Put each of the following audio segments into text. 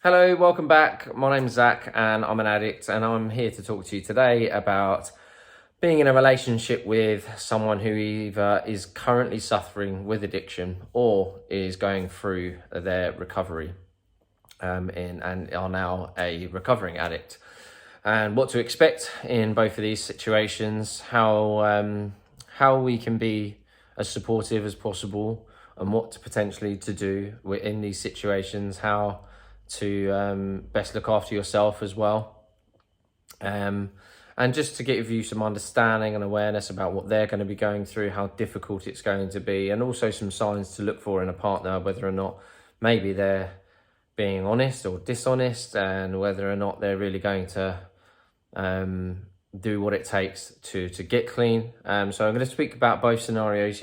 Hello, welcome back. My name's Zach and I'm an addict, and I'm here to talk to you today about being in a relationship with someone who either is currently suffering with addiction or is going through their recovery and are now a recovering addict. And what to expect in both of these situations, how we can be as supportive as possible, and what to potentially to do in these situations, how to best look after yourself as well. And just to give you some understanding and awareness about what they're going to be going through, how difficult it's going to be, and also some signs to look for in a partner, whether or not maybe they're being honest or dishonest, and whether or not they're really going to do what it takes to get clean. So I'm going to speak about both scenarios,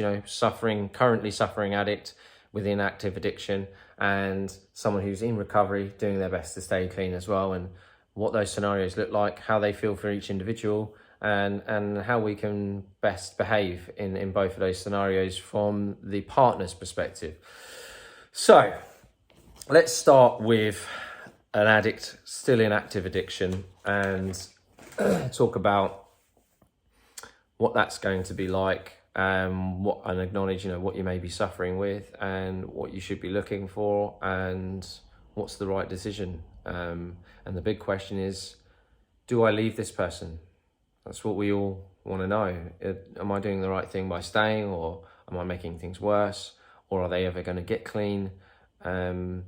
currently suffering addict within active addiction, and someone who's in recovery doing their best to stay clean as well, and what those scenarios look like, how they feel for each individual, and how we can best behave in both of those scenarios from the partner's perspective. So let's start with an addict still in active addiction and talk about what that's going to be like, and acknowledge what you may be suffering with and what you should be looking for and what's the right decision. And the big question is, do I leave this person? That's what we all want to know. Am I doing the right thing by staying, or am I making things worse, or are they ever going to get clean? What am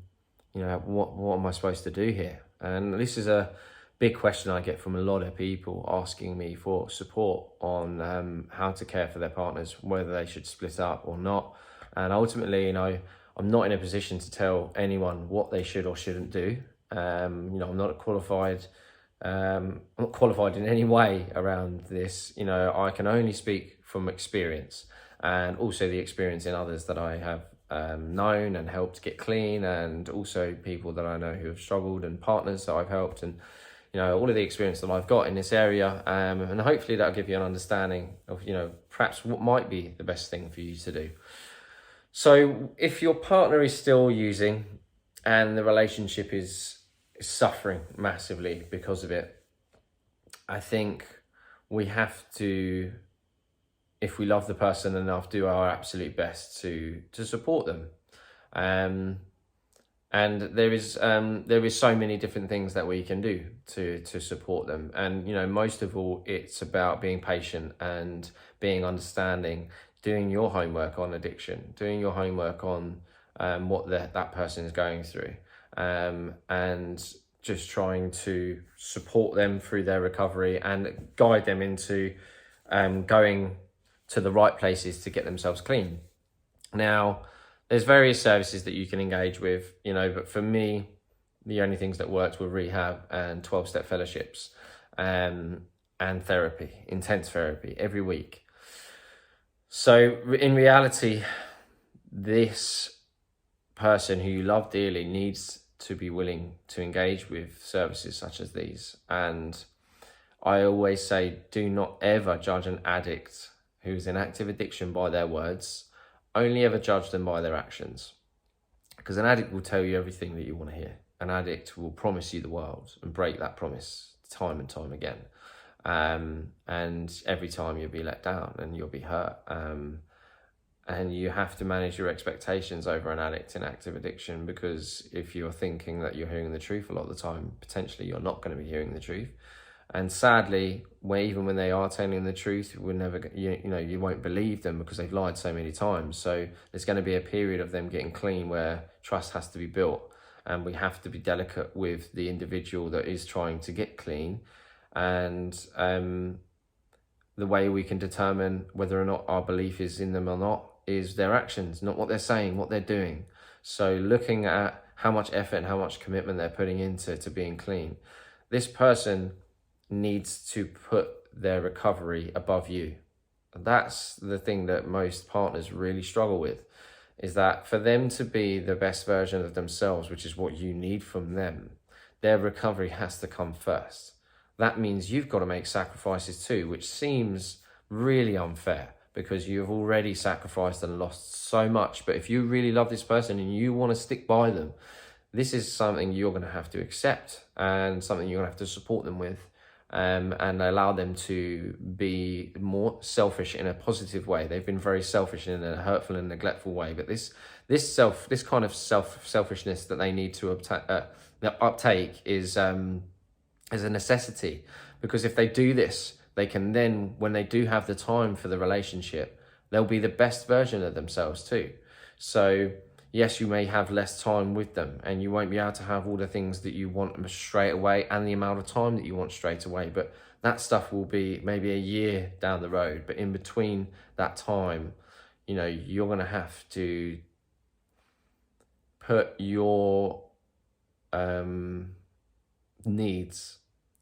I supposed to do here? And this is a big question I get from a lot of people asking me for support on how to care for their partners, whether they should split up or not. And ultimately, I'm not in a position to tell anyone what they should or shouldn't do. I'm not qualified. I'm not qualified in any way around this. I can only speak from experience, and also the experience in others that I have known and helped get clean, and also people that I know who have struggled, and partners that I've helped, and all of the experience that I've got in this area, and hopefully that'll give you an understanding of perhaps what might be the best thing for you to do. So if your partner is still using and the relationship is suffering massively because of it, I think we have to, if we love the person enough, do our absolute best to support them. And there is so many different things that we can do to support them. And most of all, it's about being patient and being understanding, doing your homework on addiction, doing your homework on what that person is going through, and just trying to support them through their recovery and guide them into going to the right places to get themselves clean. Now, there's various services that you can engage with, but for me, the only things that worked were rehab and 12-step fellowships, and therapy, intense therapy every week. So in reality, this person who you love dearly needs to be willing to engage with services such as these. And I always say, do not ever judge an addict who's in active addiction by their words. Only ever judge them by their actions. Because an addict will tell you everything that you want to hear. An addict will promise you the world and break that promise time and time again. And every time you'll be let down and you'll be hurt. And you have to manage your expectations over an addict in active addiction, because if you're thinking that you're hearing the truth a lot of the time, potentially you're not going to be hearing the truth. And sadly, even when they are telling the truth, we're never, you won't believe them because they've lied so many times. So there's going to be a period of them getting clean where trust has to be built, and we have to be delicate with the individual that is trying to get clean. And the way we can determine whether or not our belief is in them or not is their actions, not what they're saying, what they're doing. So looking at how much effort and how much commitment they're putting into being clean. This person needs to put their recovery above you. That's the thing that most partners really struggle with, is that for them to be the best version of themselves, which is what you need from them, their recovery has to come first. That means you've got to make sacrifices too, which seems really unfair because you've already sacrificed and lost so much. But if you really love this person and you want to stick by them, this is something you're going to have to accept and something you're going to have to support them with, and allow them to be more selfish in a positive way. They've been very selfish in a hurtful and neglectful way, but this kind of selfishness that they need to uptake is a necessity, because if they do this, they can then, when they do have the time for the relationship, they'll be the best version of themselves too. So yes, you may have less time with them and you won't be able to have all the things that you want straight away and the amount of time that you want straight away, but that stuff will be maybe a year down the road. But in between that time, you know, you're going to have to put your needs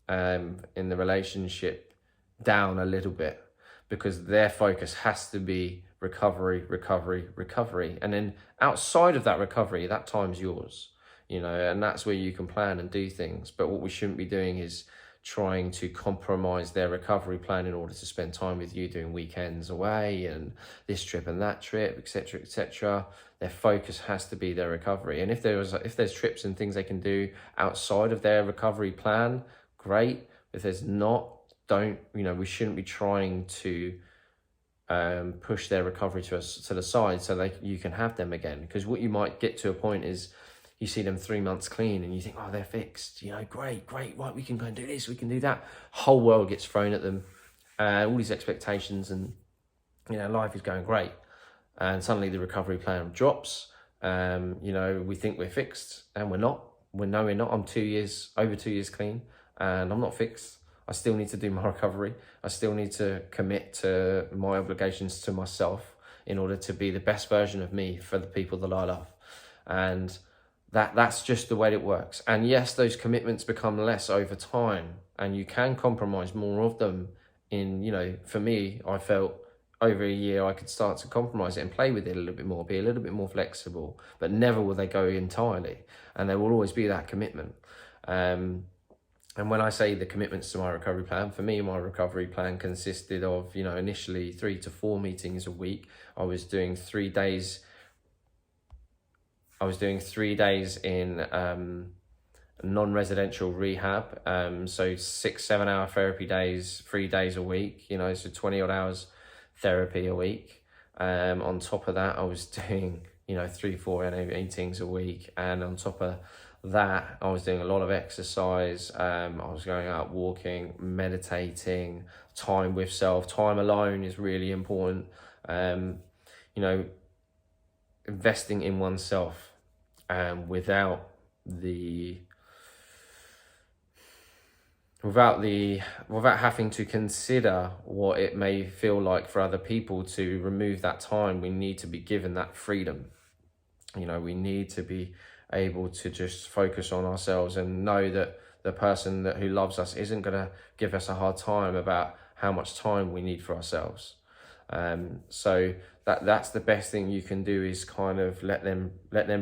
in the relationship down a little bit, because their focus has to be recovery, recovery, recovery. And then outside of that recovery, that time's yours, you know, and that's where you can plan and do things. But what we shouldn't be doing is trying to compromise their recovery plan in order to spend time with you, doing weekends away and this trip and that trip, etc., etc. Their focus has to be their recovery. And if there's trips and things they can do outside of their recovery plan, great. If there's not, don't, you know, we shouldn't be trying to push their recovery to the side so you can have them again. Because what you might get to a point is you see them 3 months clean and you think, oh, they're fixed, you know, great, right, we can go and do this, we can do that. Whole world gets thrown at them, all these expectations, and, you know, life is going great. And suddenly the recovery plan drops. You know, we think we're fixed and we're not. We're not. I'm over 2 years clean, and I'm not fixed. I still need to do my recovery. I still need to commit to my obligations to myself in order to be the best version of me for the people that I love. And that's just the way it works. And yes, those commitments become less over time, and you can compromise more of them in, you know, for me, I felt over a year I could start to compromise it and play with it a little bit more, be a little bit more flexible, but never will they go entirely. And there will always be that commitment. And when I say the commitments to my recovery plan, for me, my recovery plan consisted of, you know, initially 3 to 4 meetings a week. I was doing 3 days. I was doing 3 days in non-residential rehab. So 6-7 hour therapy days, 3 days a week, you know, so 20 odd hours therapy a week. On top of that, I was doing, you know, 3-4 NA meetings a week. And on top of that, I was doing a lot of exercise. I was going out walking, meditating, time with self. Time alone is really important. You know, investing in oneself, without having to consider what it may feel like for other people to remove that time. We need to be given that freedom. You know, we need to be able to just focus on ourselves and know that the person who loves us isn't going to give us a hard time about how much time we need for ourselves. So that's the best thing you can do, is kind of let them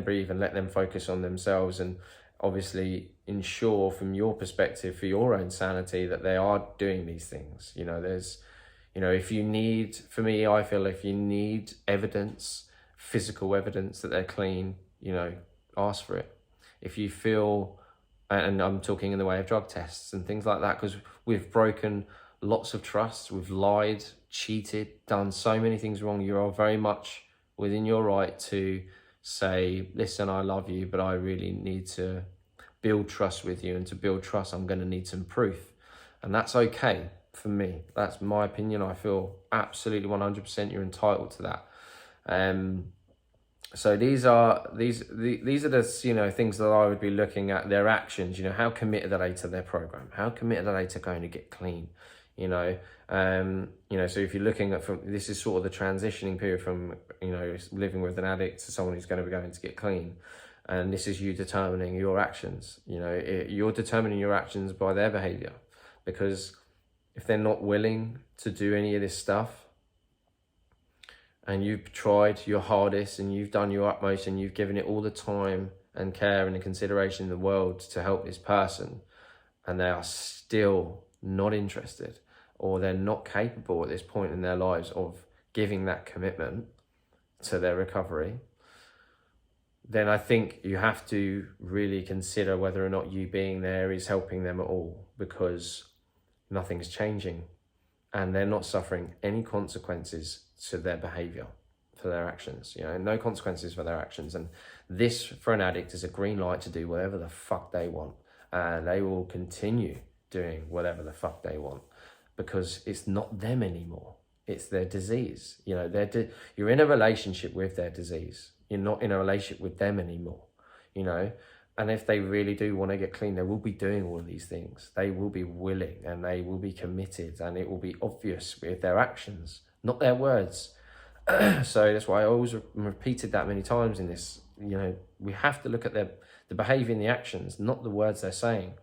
breathe and let them focus on themselves, and obviously ensure from your perspective, for your own sanity, that they are doing these things. You know, if you need, for me, I feel if you need evidence, physical evidence that they're clean, you know, ask for it. If you feel, and I'm talking in the way of drug tests and things like that, because we've broken lots of trust, we've lied, cheated, done so many things wrong. You are very much within your right to say, listen, I love you, but I really need to build trust with you, and to build trust, I'm going to need some proof. And that's okay for me. That's my opinion. I feel absolutely 100% you're entitled to that. So these are the, you know, things that I would be looking at, their actions. You know, how committed are they to their program? How committed are they to going to get clean? You know, so if you're looking at, this is sort of the transitioning period from, you know, living with an addict to someone who's going to be going to get clean. And this is you determining your actions. You know, you're determining your actions by their behavior, because if they're not willing to do any of this stuff, and you've tried your hardest and you've done your utmost and you've given it all the time and care and the consideration in the world to help this person, and they are still not interested, or they're not capable at this point in their lives of giving that commitment to their recovery, then I think you have to really consider whether or not you being there is helping them at all, because nothing's changing and they're not suffering any consequences to their behavior, for their actions, no consequences for their actions. And this, for an addict, is a green light to do whatever the fuck they want. And they will continue doing whatever the fuck they want, because it's not them anymore. It's their disease. You're in a relationship with their disease. You're not in a relationship with them anymore, And if they really do want to get clean, they will be doing all of these things. They will be willing and they will be committed, and it will be obvious with their actions, not their words. So that's why I always repeated that many times in this. We have to look at the behavior and the actions, not the words they're saying,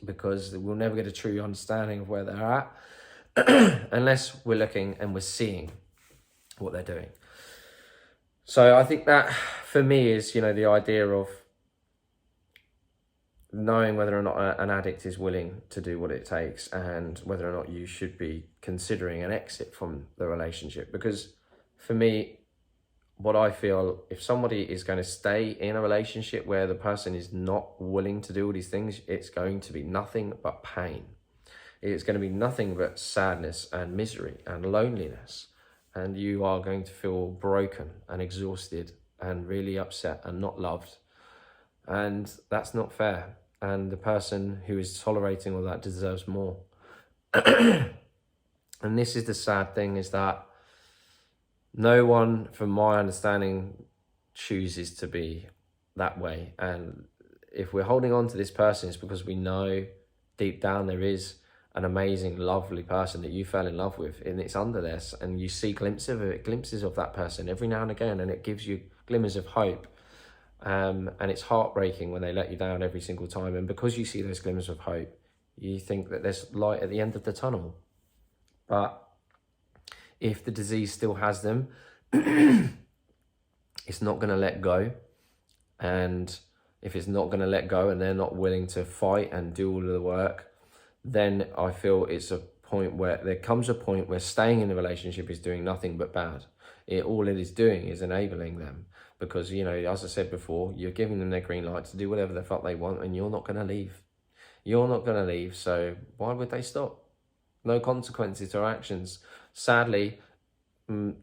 because we'll never get a true understanding of where they're at unless we're looking and we're seeing what they're doing. So I think that for me is, the idea of knowing whether or not an addict is willing to do what it takes, and whether or not you should be considering an exit from the relationship. Because for me, what I feel, if somebody is going to stay in a relationship where the person is not willing to do all these things, it's going to be nothing but pain. It's going to be nothing but sadness and misery and loneliness. And you are going to feel broken and exhausted and really upset and not loved. And that's not fair. And the person who is tolerating all that deserves more. And this is the sad thing, is that no one, from my understanding, chooses to be that way. And if we're holding on to this person, it's because we know deep down there is an amazing, lovely person that you fell in love with, and it's under this, and you see glimpses of that person every now and again, and it gives you glimmers of hope. And it's heartbreaking when they let you down every single time. And because you see those glimmers of hope, you think that there's light at the end of the tunnel. But if the disease still has them, it's not going to let go. And if it's not going to let go and they're not willing to fight and do all of the work, then I feel it's a point where there comes a point where staying in a relationship is doing nothing but bad. All it is doing is enabling them, because, as I said before, you're giving them their green light to do whatever the fuck they want, and you're not going to leave. You're not going to leave, so why would they stop? No consequences to our actions. Sadly,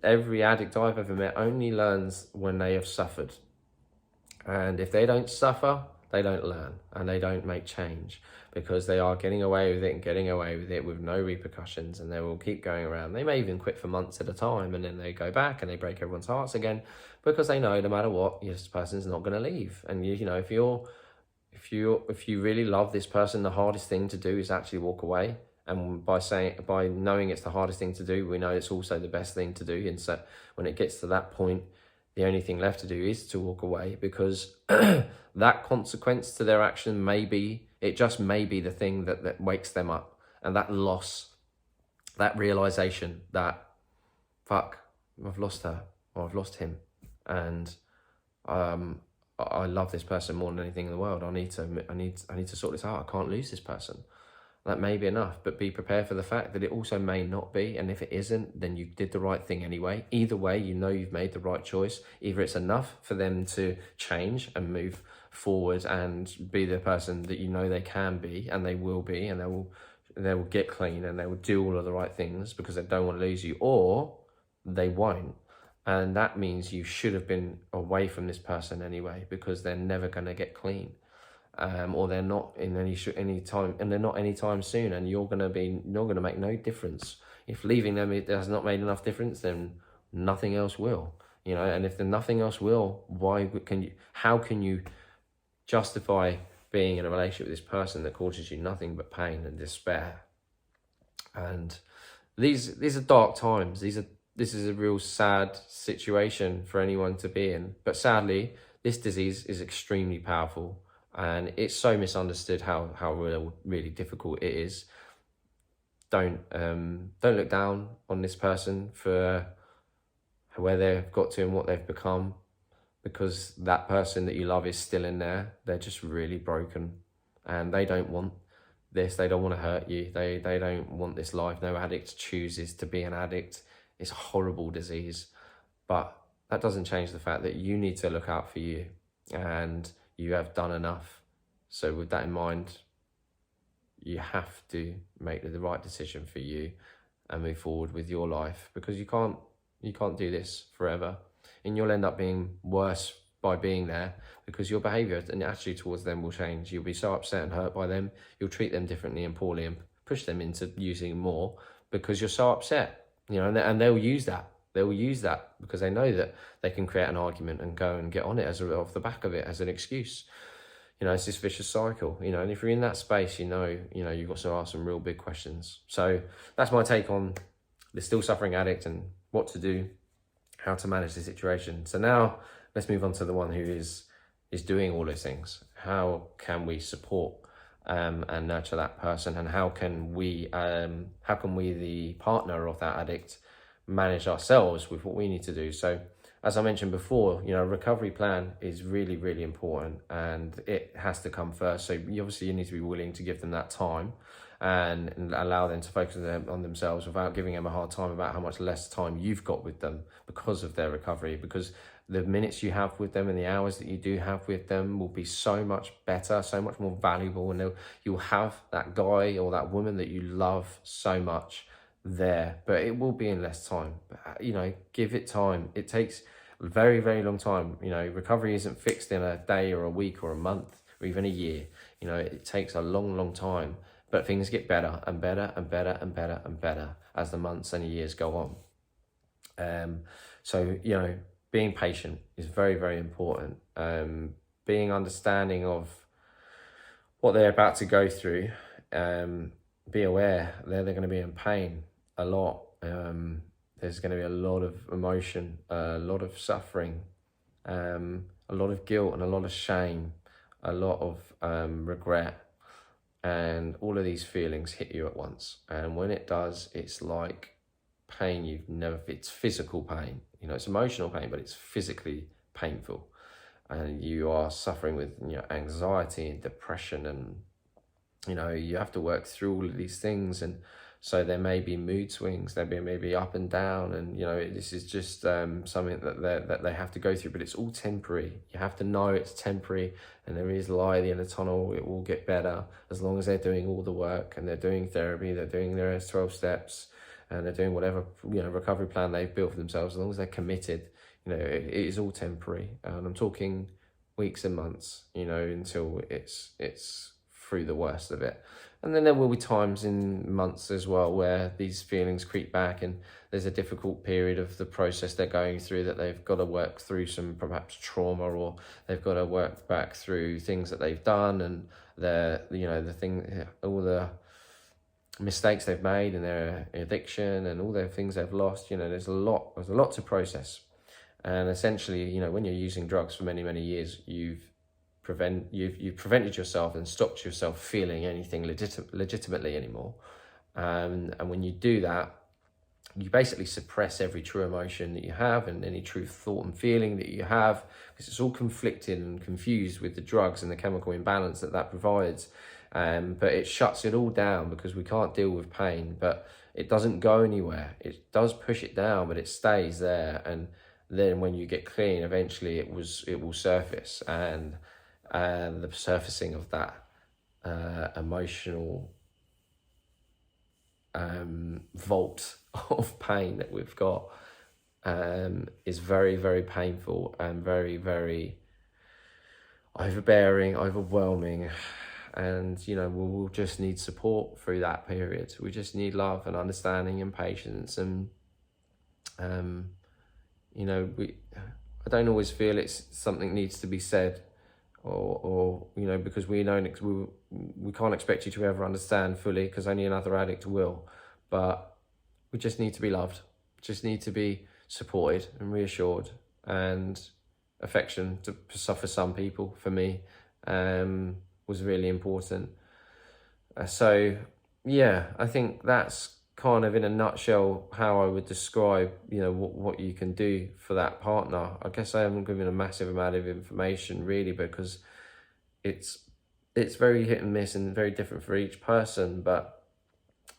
every addict I've ever met only learns when they have suffered. And if they don't suffer, they don't learn, and they don't make change, because they are getting away with it with no repercussions, and they will keep going around. They may even quit for months at a time, and then they go back and they break everyone's hearts again, because they know no matter what, this person's not going to leave. And if you really love this person, the hardest thing to do is actually walk away. And by knowing it's the hardest thing to do, we know it's also the best thing to do. And so when it gets to that point, the only thing left to do is to walk away, because that consequence to their action may be the thing that wakes them up. And that loss, that realization that, fuck, I've lost her, or I've lost him. And I love this person more than anything in the world. I need to sort this out. I can't lose this person. That may be enough, but be prepared for the fact that it also may not be. And if it isn't, then you did the right thing anyway. Either way, you've made the right choice. Either it's enough for them to change and move forward and be the person that they can be, and they will be, and they will get clean, and they will do all of the right things because they don't want to lose you, or they won't. And that means you should have been away from this person anyway, because they're never going to get clean. Or they're not in any time, and they're not anytime soon, and you're gonna make no difference. If leaving them has not made enough difference, then nothing else will. And if nothing else will, how can you justify being in a relationship with this person that causes you nothing but pain and despair? And these are dark times. This is a real sad situation for anyone to be in. But sadly, this disease is extremely powerful. And it's so misunderstood how really difficult it is. Don't look down on this person for where they've got to and what they've become, because that person that you love is still in there. They're just really broken, and they don't want this. They don't want to hurt you. They don't want this life. No addict chooses to be an addict. It's a horrible disease, but that doesn't change the fact that you need to look out for you, and you have done enough. So with that in mind, you have to make the right decision for you and move forward with your life, because you can't do this forever, and you'll end up being worse by being there, because your behavior and attitude towards them will change. You'll be so upset and hurt by them, you'll treat them differently and poorly and push them into using more because you're so upset, and they'll use that. They'll use that because they know that they can create an argument and go and get on it off the back of it as an excuse. It's this vicious cycle, and if you're in that space, you've got to ask some real big questions. So that's my take on the still suffering addict and what to do, how to manage the situation. So now let's move on to the one who is doing all those things. How can we support and nurture that person, and how can we, the partner of that addict, manage ourselves with what we need to do? So as I mentioned before, recovery plan is really, really important, and it has to come first. So you need to be willing to give them that time and allow them to focus on themselves without giving them a hard time about how much less time you've got with them because of their recovery. Because the minutes you have with them and the hours that you do have with them will be so much better, so much more valuable, and you'll have that guy or that woman that you love so much there, but it will be in less time. But, give it time. It takes a very, very long time. Recovery isn't fixed in a day or a week or a month or even a year. It takes a long, long time, but things get better and better and better and better and better as the months and the years go on. So being patient is very, very important. Being understanding of what they're about to go through. Be aware they're going to be in pain a lot. There's going to be a lot of emotion, a lot of suffering, a lot of guilt and a lot of shame, a lot of regret, and all of these feelings hit you at once. And when it does, it's like pain it's physical pain. It's emotional pain, but it's physically painful, and you are suffering with anxiety and depression, and you have to work through all of these things. And so there may be mood swings, there may be up and down, and this is just something that they have to go through, but it's all temporary. You have to know it's temporary, and there is light at the end of the tunnel. It will get better as long as they're doing all the work, and they're doing therapy, they're doing their 12 steps, and they're doing whatever recovery plan they've built for themselves. As long as they're committed, it is all temporary. And I'm talking weeks and months, until it's through the worst of it. And then there will be times in months as well where these feelings creep back, and there's a difficult period of the process they're going through that they've got to work through some perhaps trauma, or they've got to work back through things that they've done, and all the mistakes they've made and their addiction and all their things they've lost. There's a lot to process. And essentially, when you're using drugs for many, many years, you've prevented yourself and stopped yourself feeling anything legitimately anymore. And when you do that, you basically suppress every true emotion that you have and any true thought and feeling that you have, because it's all conflicted and confused with the drugs and the chemical imbalance that provides. But it shuts it all down because we can't deal with pain, but it doesn't go anywhere. It does push it down, but it stays there. And then when you get clean, eventually it will surface, and the surfacing of that emotional vault of pain that we've got is very, very painful and very, very overbearing, overwhelming. And we'll just need support through that period. We just need love and understanding and patience. And I don't always feel it's something needs to be said, or because we can't expect you to ever understand fully, because only another addict will. But we just need to be loved, just need to be supported and reassured, and affection for some people, for me, was really important. So yeah, I think that's kind of in a nutshell how I would describe what you can do for that partner. I guess I haven't given a massive amount of information really, because it's very hit and miss and very different for each person. But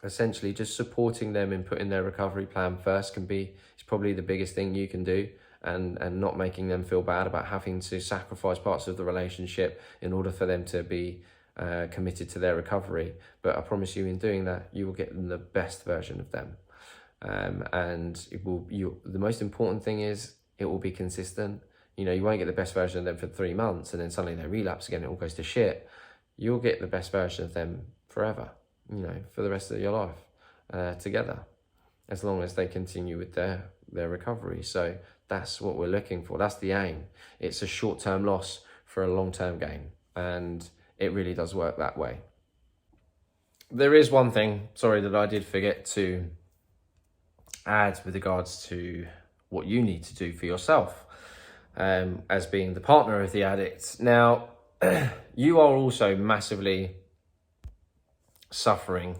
essentially just supporting them and putting their recovery plan first is probably the biggest thing you can do. and not making them feel bad about having to sacrifice parts of the relationship in order for them to be committed to their recovery. But I promise you, in doing that, you will get the best version of them. And the most important thing is it will be consistent. You know, you won't get the best version of them for 3 months and then suddenly they relapse again, it all goes to shit. You'll get the best version of them forever, you know, for the rest of your life together, as long as they continue with their recovery. So that's what we're looking for. That's the aim. It's a short-term loss for a long-term gain. And it really does work that way. There is one thing, sorry, that I did forget to add with regards to what you need to do for yourself as being the partner of the addict. Now, you are also massively suffering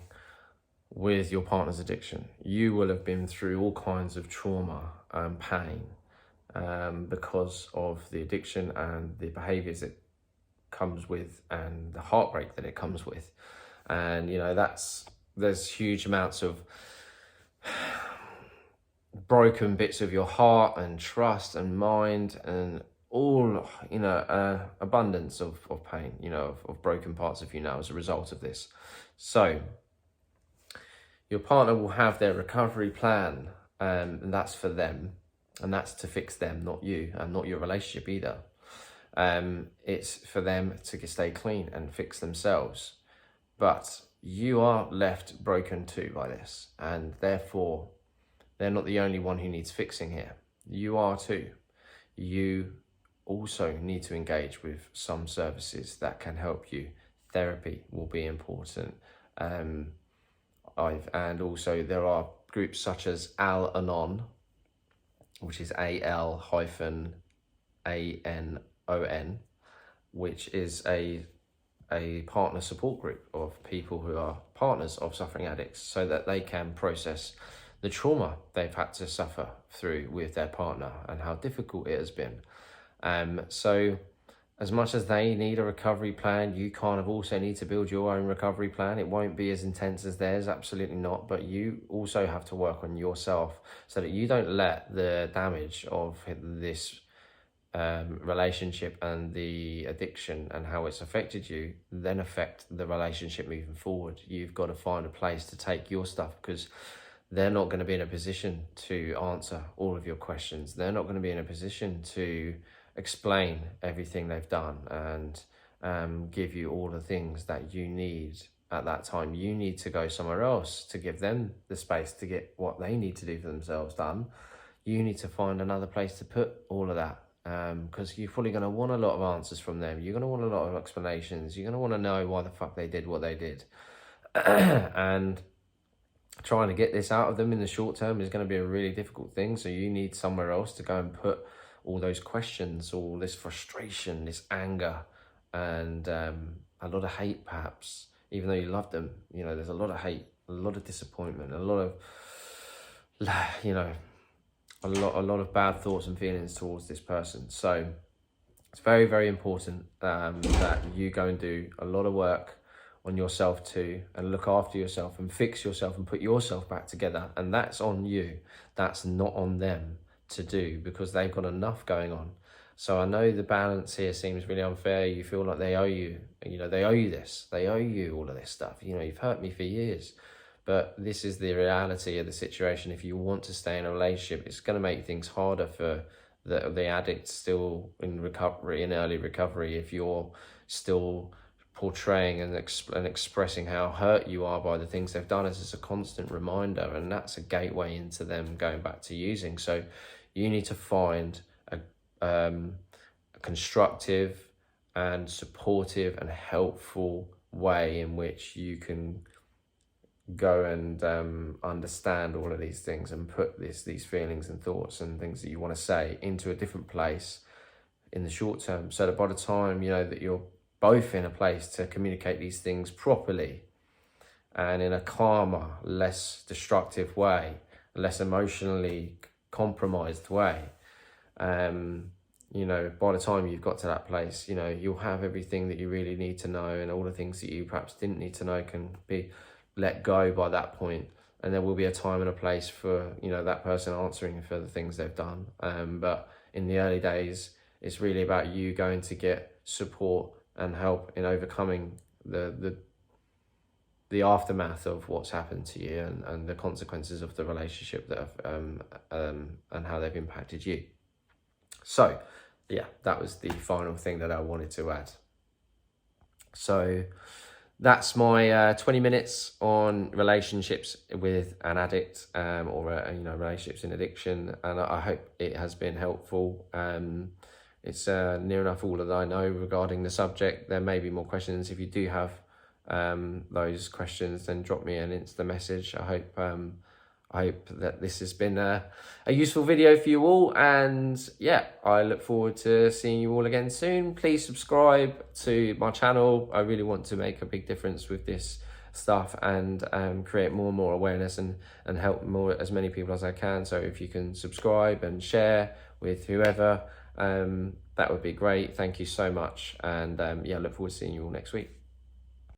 with your partner's addiction. You will have been through all kinds of trauma and pain because of the addiction and the behaviors it comes with and the heartbreak that it comes with. And, you know, there's huge amounts of broken bits of your heart and trust and mind and all, you know, abundance of pain, you know, of broken parts of you now as a result of this. So your partner will have their recovery plan, and that's for them, and that's to fix them, not you, and not your relationship either. It's for them to stay clean and fix themselves. But you are left broken too by this, and therefore they're not the only one who needs fixing here. You are too. You also need to engage with some services that can help you. Therapy will be important. And also there are groups such as Al-Anon, which is AL-ANON, which is a partner support group of people who are partners of suffering addicts, so that they can process the trauma they've had to suffer through with their partner and how difficult it has been. So as much as they need a recovery plan, you kind of also need to build your own recovery plan. It won't be as intense as theirs, absolutely not, but you also have to work on yourself so that you don't let the damage of this relationship and the addiction and how it's affected you then affect the relationship moving forward. You've got to find a place to take your stuff, because they're not going to be in a position to answer all of your questions. They're not going to be in a position to explain everything they've done and give you all the things that you need at that time. You need to go somewhere else to give them the space to get what they need to do for themselves done. You need to find another place to put all of that, because you're probably going to want a lot of answers from them. You're going to want a lot of explanations. You're going to want to know why the fuck they did what they did. And trying to get this out of them in the short term is going to be a really difficult thing. So you need somewhere else to go and put all those questions, all this frustration, this anger, and a lot of hate perhaps, even though you love them. You know, there's a lot of hate, a lot of disappointment, a lot of, you know, a lot of bad thoughts and feelings towards this person. So it's very, very important that you go and do a lot of work on yourself too, and look after yourself and fix yourself and put yourself back together. And that's on you. That's not on them to do, because they've got enough going on. So I know the balance here seems really unfair. You feel like they owe you, you know, they owe you this, they owe you all of this stuff. You know, you've hurt me for years. But this is the reality of the situation. If you want to stay in a relationship, it's going to make things harder for the addict still in recovery, in early recovery, if you're still portraying and expressing how hurt you are by the things they've done. As it's a constant reminder, and that's a gateway into them going back to using. So you need to find a constructive and supportive and helpful way in which you can go and understand all of these things and put these feelings and thoughts and things that you want to say into a different place in the short term, so that by the time, you know, that you're both in a place to communicate these things properly and in a calmer, less destructive way, less emotionally compromised way, you know, by the time you've got to that place, you know, you'll have everything that you really need to know, and all the things that you perhaps didn't need to know can be let go by that point. and there will be a time and a place for, you know, that person answering for the things they've done. But in the early days, it's really about you going to get support and help in overcoming the aftermath of what's happened to you, and the consequences of the relationship that have, and how they've impacted you. So yeah, that was the final thing that I wanted to add. So that's my 20 minutes on relationships with an addict, or you know, relationships in addiction, and I hope it has been helpful. It's near enough all that I know regarding the subject. There may be more questions. If you do have those questions, then drop me an Insta message. I hope that this has been a useful video for you all, and yeah, I look forward to seeing you all again soon. Please subscribe to my channel. I really want to make a big difference with this stuff, and create more and more awareness, and help as many people as I can. So if you can subscribe and share with whoever, that would be great. Thank you so much, and yeah, look forward to seeing you all next week.